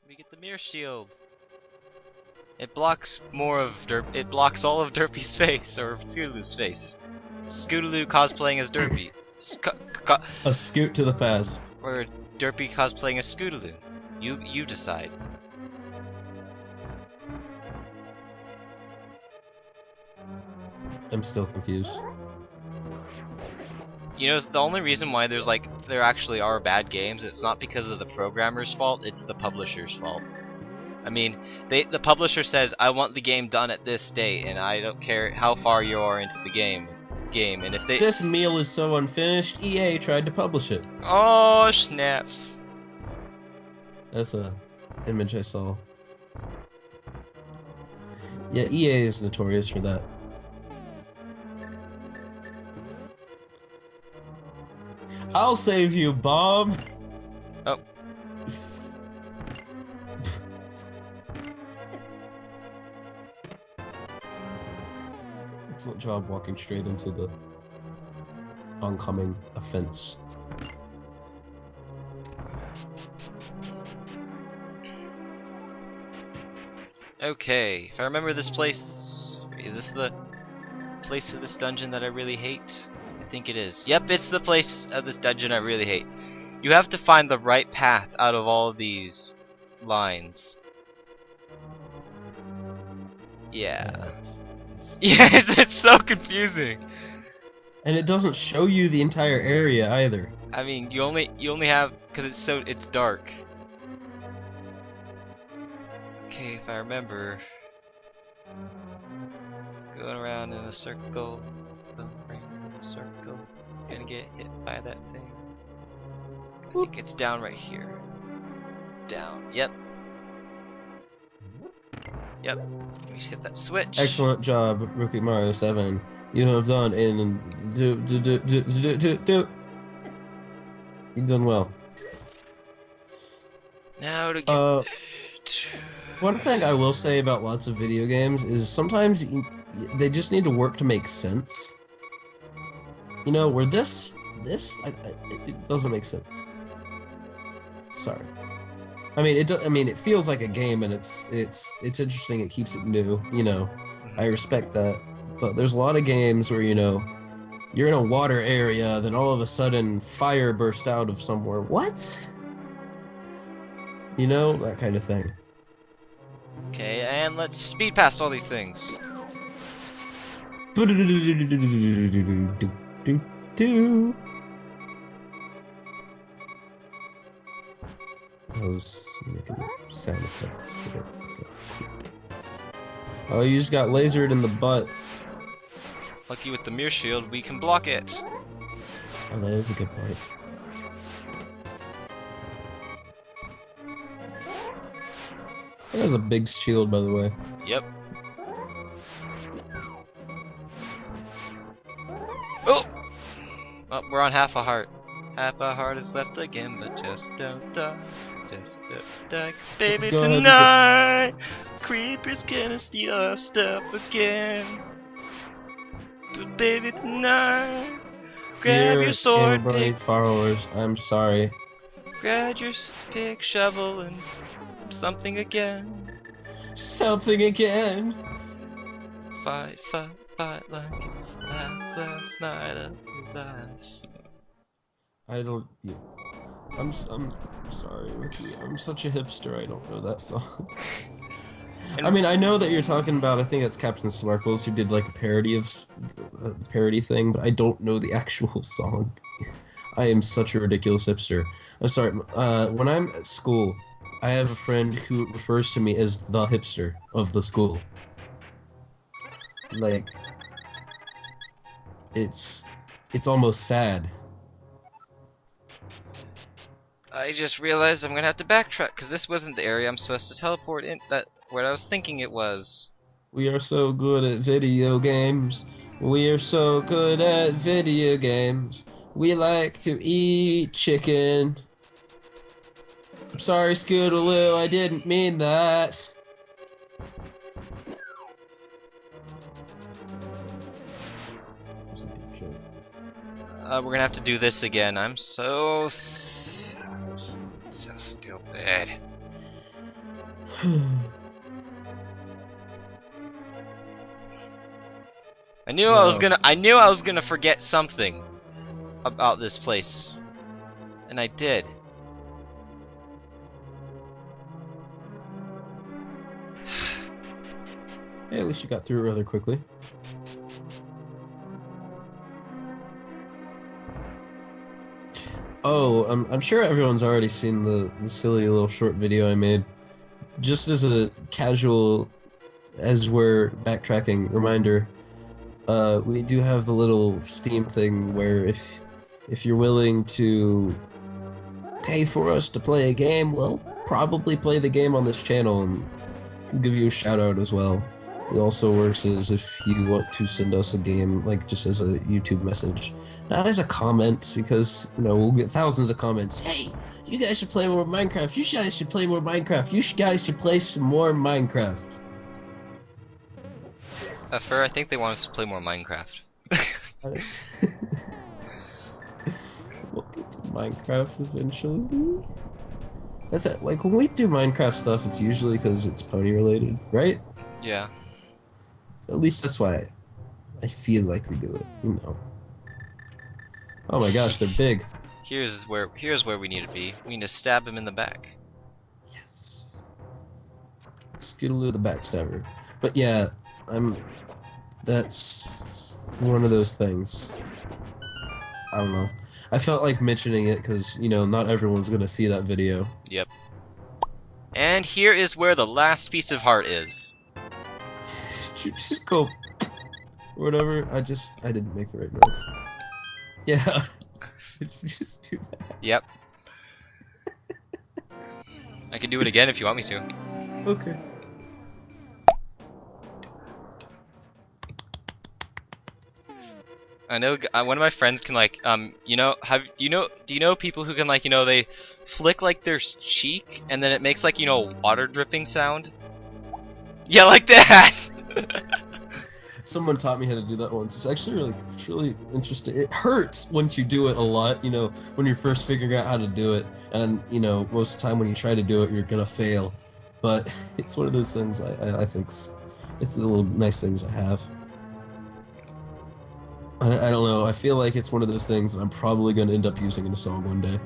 We get the mirror shield. It blocks more of Derp. It blocks all of Derpy's face, or Scootaloo's face. Scootaloo cosplaying as Derpy. A scoot to the past. Or Derpy cosplaying as Scootaloo. You decide. I'm still confused. You know, the only reason why there actually are bad games, it's not because of the programmer's fault, it's the publisher's fault. I mean, the publisher says, I want the game done at this date, and I don't care how far you are into the game, and if they— This meal is so unfinished, EA tried to publish it. Oh, snaps. That's a image I saw. Yeah, EA is notorious for that. I'll save you, Bob! Oh. Excellent job walking straight into the oncoming offense. Okay, if I remember this place, is this the place of this dungeon that I really hate? I think it is. Yep, it's the place of this dungeon I really hate. You have to find the right path out of all of these lines. Yeah. Yeah, it's so confusing. And it doesn't show you the entire area either. I mean, you only have, because it's dark. Okay, if I remember, going around in a circle, gonna get hit by that thing. I think it's down right here. Down. Yep. Let me hit that switch. Excellent job, Rookie Mario 7. You have done You've done well. Now to get. One thing I will say about lots of video games is sometimes they just need to work to make sense. You know, where this it doesn't make sense. Sorry. I mean, it feels like a game, and it's interesting. It keeps it new. You know, I respect that. But there's a lot of games where, you know, you're in a water area, then all of a sudden fire bursts out of somewhere. What? You know, that kind of thing. Okay, and let's speed past all these things. I was making sound effects. Oh, you just got lasered in the butt. Lucky with the mirror shield, we can block it. Oh, that is a good point. That has a big shield, by the way. Yep. Oh! Oh, we're on half a heart. Half a heart is left again, but just don't die. Just don't die. Baby, tonight, creeper's gonna steal our stuff again. But baby, tonight, grab your sword, GamerBronies followers, I'm sorry. Grab your pick, shovel, and something again. Something again. Fight, fight, fight like it's the last night of your life. I don't. Yeah. I'm sorry, Ricky. I'm such a hipster. I don't know that song. I mean, I know that you're talking about. I think it's Captain Sparkles who did like a parody of the parody thing, but I don't know the actual song. I am such a ridiculous hipster. I'm sorry. When I'm at school, I have a friend who refers to me as the hipster of the school. Like, it's almost sad. I just realized I'm gonna have to backtrack because this wasn't the area I'm supposed to teleport in. That what I was thinking it was. We are so good at video games. We are so good at video games. We like to eat chicken. I'm sorry, Scootaloo, I didn't mean that. We're gonna have to do this again. I'm so stupid. I knew I was gonna forget something about this place. And I did. Hey, at least you got through it rather quickly. Oh, I'm sure everyone's already seen the silly little short video I made. Just as a casual, as we're backtracking, reminder, we do have the little Steam thing where if you're willing to pay for us to play a game, we'll probably play the game on this channel and we'll give you a shout out as well. It also works as if you want to send us a game, like just as a YouTube message. Not as a comment, because, you know, we'll get thousands of comments. Hey, you guys should play more Minecraft. You guys should play more Minecraft. You guys should play some more Minecraft. Fur, I think they want us to play more Minecraft. We'll get to Minecraft eventually. That's it. Like, when we do Minecraft stuff, it's usually because it's pony related, right? Yeah. At least that's why I feel like we do it, you know. Oh my gosh, they're big. Here's where we need to be. We need to stab him in the back. Yes. Skittle the backstabber. But yeah, that's one of those things. I don't know. I felt like mentioning it because, you know, not everyone's gonna see that video. Yep. And here is where the last piece of heart is. Just go or whatever. I didn't make the right noise. Yeah. Did you just do that? Yep. I can do it again if you want me to. Okay. I know one of my friends can, like, you know, do you know people who can, like, you know, they flick like their cheek and then it makes, like, you know, water dripping sound? Yeah, like that. Someone taught me how to do that once. It's actually really interesting. It hurts once you do it a lot, you know, when you're first figuring out how to do it, and, you know, most of the time when you try to do it, you're gonna fail. But it's one of those things I think it's the little nice things I have. I don't know. I feel like it's one of those things that I'm probably gonna end up using in a song one day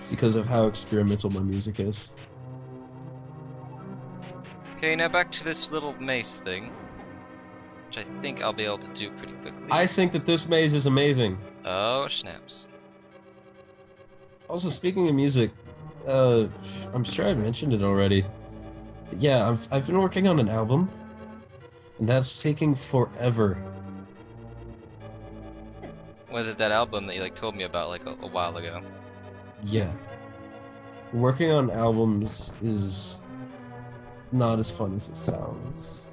because of how experimental my music is. Okay, now back to this little mace thing, which I think I'll be able to do pretty quickly. I think that this maze is amazing. Oh, snaps. Also, speaking of music, I'm sure I've mentioned it already. But yeah, I've been working on an album, and that's taking forever. Was it that album that you, like, told me about, like, a while ago? Yeah. Working on albums is not as fun as it sounds.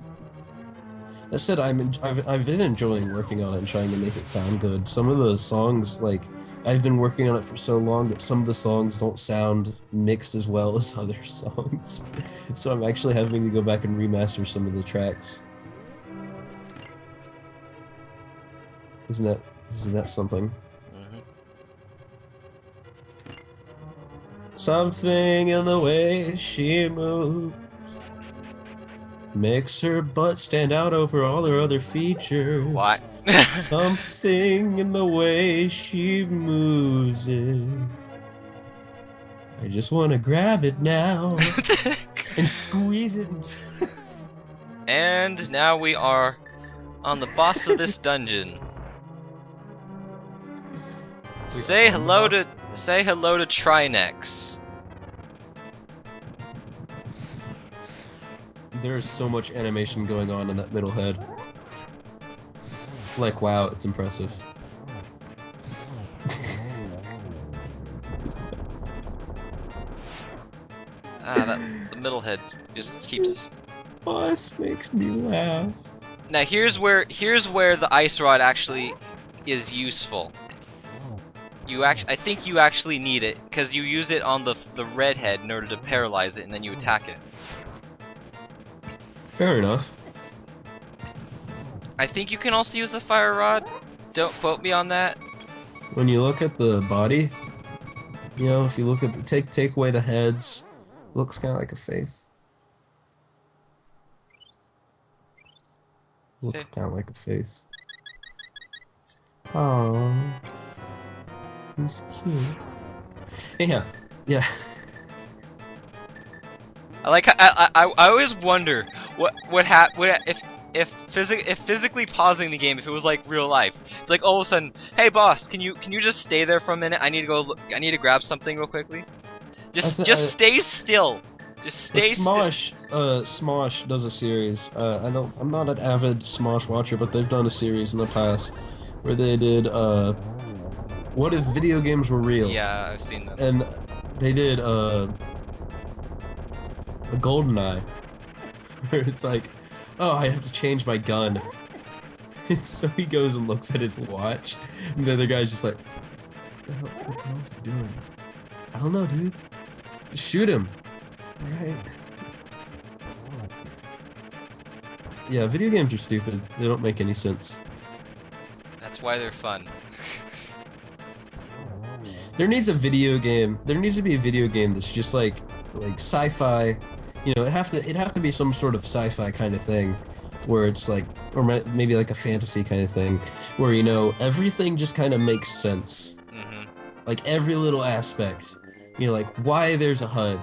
That said, I've been enjoying working on it and trying to make it sound good. Some of the songs, like, I've been working on it for so long that some of the songs don't sound mixed as well as other songs. So I'm actually having to go back and remaster some of the tracks. Isn't that something? Mm-hmm. Something in the way she moves makes her butt stand out over all her other features. What? Something in the way she moves it. I just want to grab it now and squeeze it. And now we are on the boss of this dungeon. Say hello to Trinex. There's so much animation going on in that middle head. Like, wow, it's impressive. The middle head just keeps. Boss makes me laugh. Now here's where the ice rod actually is useful. I think you actually need it because you use it on the red head in order to paralyze it, and then you attack it. Fair enough. I think you can also use the fire rod. Don't quote me on that. When you look at the body, you know, if you look at the take away the heads, it looks kind of like a face. Look kind of like a face. Oh, he's cute. Yeah, yeah. I like how, I always wonder what if physically pausing the game, if it was like real life. It's like all of a sudden, hey boss, can you just stay there for a minute? I need to go look, I need to grab something real quickly. Just stay still. Just stay still. Smosh does a series. I'm not an avid Smosh watcher, but they've done a series in the past where they did what if video games were real? Yeah, I've seen that. And they did a GoldenEye, where it's like, oh, I have to change my gun. So he goes and looks at his watch, and the other guy's just like, what the hell is he doing? I don't know, dude. Just shoot him. Alright. Yeah, video games are stupid. They don't make any sense. That's why they're fun. There needs a video game. There needs to be a video game that's just like sci-fi. You know, it'd have to be some sort of sci-fi kind of thing, where it's like, or maybe like a fantasy kind of thing, where you know everything just kind of makes sense. Mm-hmm. Like every little aspect. You know, like why there's a HUD.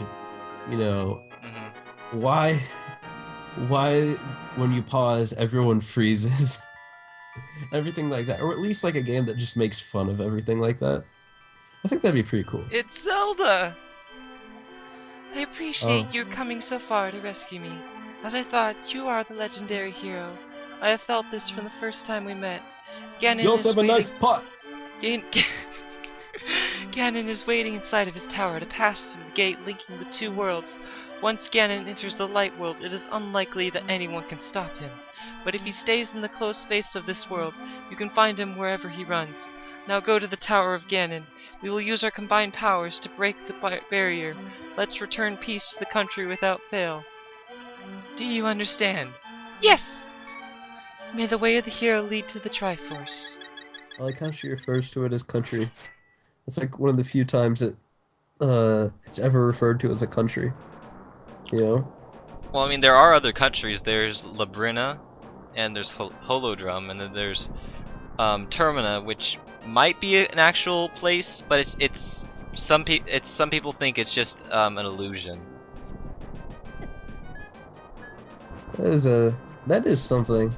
You know, why when you pause everyone freezes. Everything like that, or at least like a game that just makes fun of everything like that. I think that'd be pretty cool. It's Zelda! I appreciate you coming so far to rescue me. As I thought, you are the legendary hero. I have felt this from the first time we met. Ganon You also have a nice pot! Ganon is waiting inside of his tower to pass through the gate linking the two worlds. Once Ganon enters the light world, it is unlikely that anyone can stop him. But if he stays in the closed space of this world, you can find him wherever he runs. Now go to the Tower of Ganon. We will use our combined powers to break the barrier. Let's return peace to the country without fail. Do you understand? Yes! May the way of the hero lead to the Triforce. I like how she refers to it as country. It's like one of the few times that it's ever referred to as a country. You know? Well, I mean, there are other countries. There's Labrina, and there's Holodrum, and then there's Termina, which might be an actual place, but some people think it's just an illusion. That is something.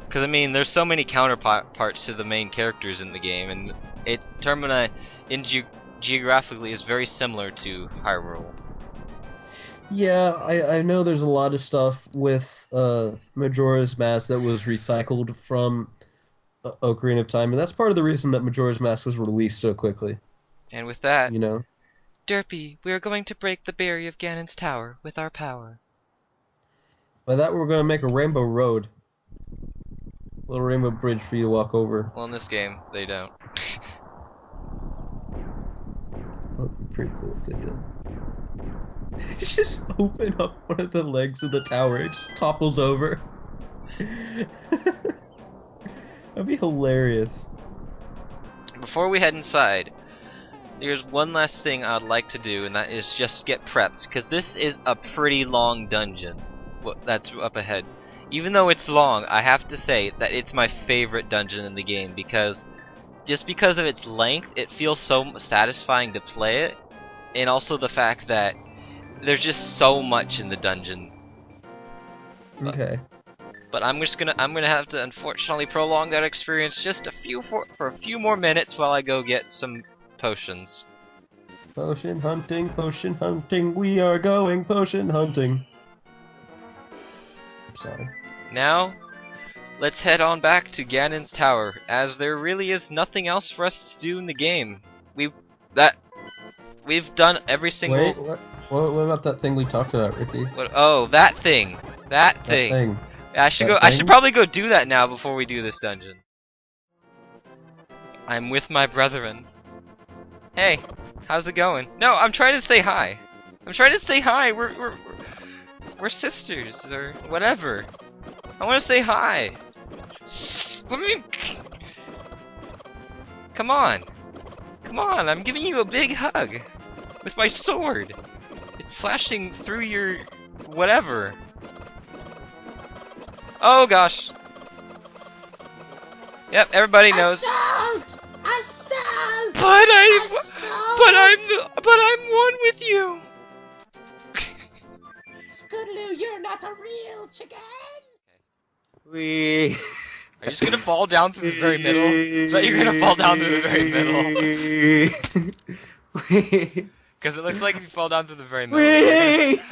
Because I mean, there's so many counterparts to the main characters in the game, and Termina, geographically, is very similar to Hyrule. Yeah, I know there's a lot of stuff with Majora's Mask that was recycled from Ocarina of Time, and that's part of the reason that Majora's Mask was released so quickly. And with that, you know, Derpy, we are going to break the barrier of Ganon's tower with our power. By that, we're going to make a rainbow road. A little rainbow bridge for you to walk over. Well, in this game, they don't. Oh, pretty cool if they did. Just open up one of the legs of the tower, it just topples over. That'd be hilarious. Before we head inside, there's one last thing I'd like to do, and that is just get prepped, because this is a pretty long dungeon that's up ahead. Even though it's long, I have to say that it's my favorite dungeon in the game, because just because of its length, it feels so satisfying to play it, and also the fact that there's just so much in the dungeon. Okay. But I'm gonna have to unfortunately prolong that experience just for a few more minutes while I go get some potions. Potion hunting, we are going potion hunting. I'm sorry. Now, let's head on back to Ganon's tower, as there really is nothing else for us to do in the game. We've done every single. Wait, what about that thing we talked about, Ricky? Oh, that thing. That thing. I should probably go do that now before we do this dungeon. I'm with my brethren. Hey, how's it going? No, I'm trying to say hi. I'm trying to say hi. We're sisters or whatever. I want to say hi. Let me. Come on. Come on. I'm giving you a big hug with my sword. It's slashing through your whatever. Oh gosh. Yep, everybody knows. Assault! Assault! But Assault! I'm one with you. Scootaloo, you're not a real chicken! We. Are you just gonna fall down through the very middle? I thought you were gonna fall down through the very middle. Because it looks like if you fall down through the very middle.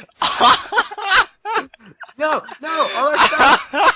No! No! Oh, stop!